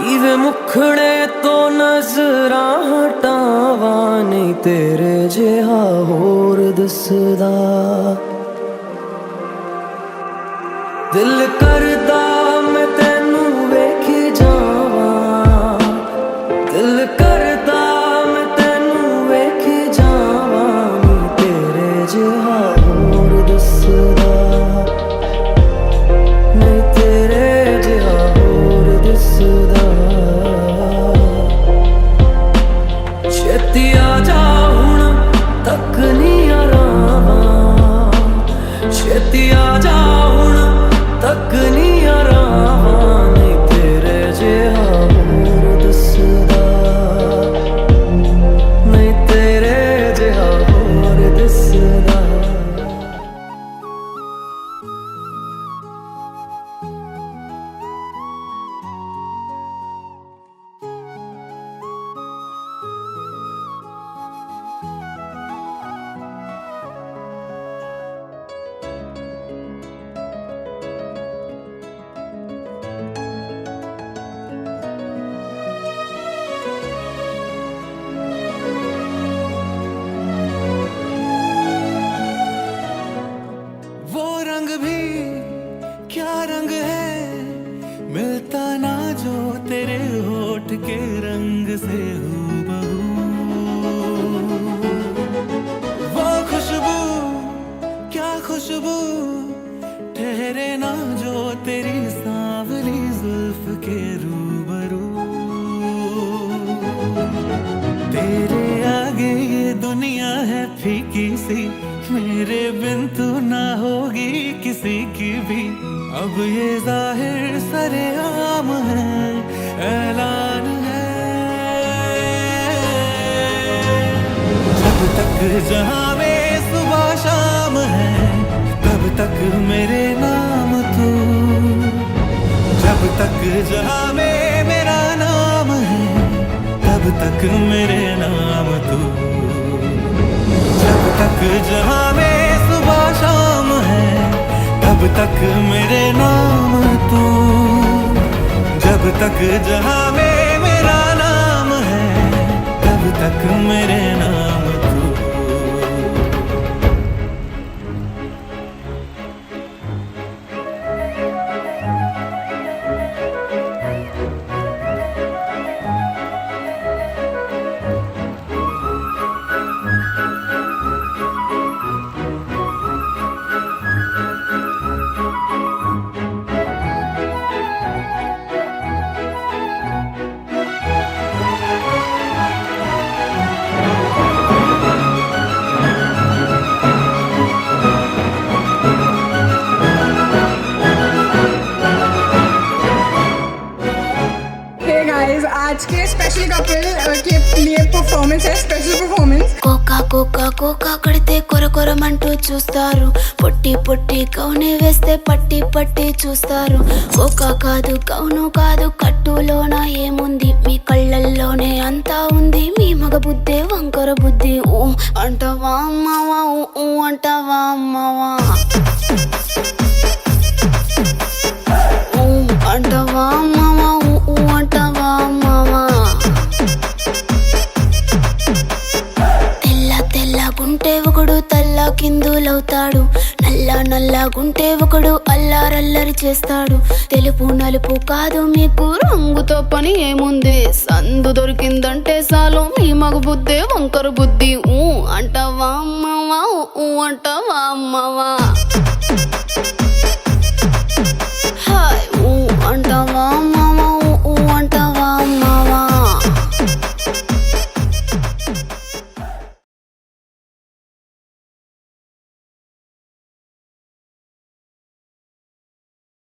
इवे मुखड़े तो नजरा हटावा नहीं तेरे जिहा होर दिसदा। दिल करदा मैं तेनू वेखी जावा, दिल करदा मैं तेनू वेखी जावा नहीं तेरे जिहा होर दिसदा, नहीं तेरे जिहा होर दिसदा। छेती आजा हुण तक नहीं आरावा, छेती आजा हुण तक नहीं आरावा नहीं तेरे जिहा होर दिसदा, नहीं तेरे जिहा होर दिसदा। वो रंग भी क्या रंग है, मिलता ना जो तेरे होठ के रंग से हूबहू। वो खुशबू क्या खुशबू, ठहरे ना जो तेरी सांवली जुल्फ के रूबरू। तेरे आगे ये दुनिया है फीकी सी, मेरे बिन तू ना होगी किसी की भी। अब ये जाहिर सरेआम है, ऐलान है, जब तक जहां में सुबह शाम है तब तक मेरे नाम तू। जब तक जहां में मेरा नाम है तब तक मेरे नाम तू। जब तक जहां में सुबह शाम है तब तक मेरे नाम तू। जब तक जहां में मेरा नाम है तब तक मेरे नाम तू। आज के स्पेशल कपल के लिए परफॉर्मेंस है, स्पेशल परफॉर्मेंस। కోకా కోకా కోకా కడితే కొర కొరమంటూ చూస్తారు, పొట్టి పొట్టి కౌని వేస్తే పట్టి పట్టి చూస్తారు. కోకా కాదు కౌను కాదు కట్టులోన ఏముంది, మీ కళ్ళల్లోనే అంతా ఉంది. మీ మగ బుద్ధే వంకర బుద్ధి. ఊ అంటావా అమ్మావా, ఊ అంటావా అమ్మావా, ఊ అంటావా అమ్మావా, ఊ అంటావా అమ్మావా. తెల్ల తెల్లగుంటే ఒకడు తల్ల కిందులవుతాడు, నల్ల నల్లగుంటే ఒకడు అల్లారల్లరి చేస్తాడు. తెలుపు నలుపు కాదు మీకు రంగుతో పని ఏముంది, సందు దొరికిందంటే చాలు మీ మగ బుద్ధే వంకర బుద్ధి. ఊ అంటావా అమ్మావా, ఊ అంటావా అమ్మావా.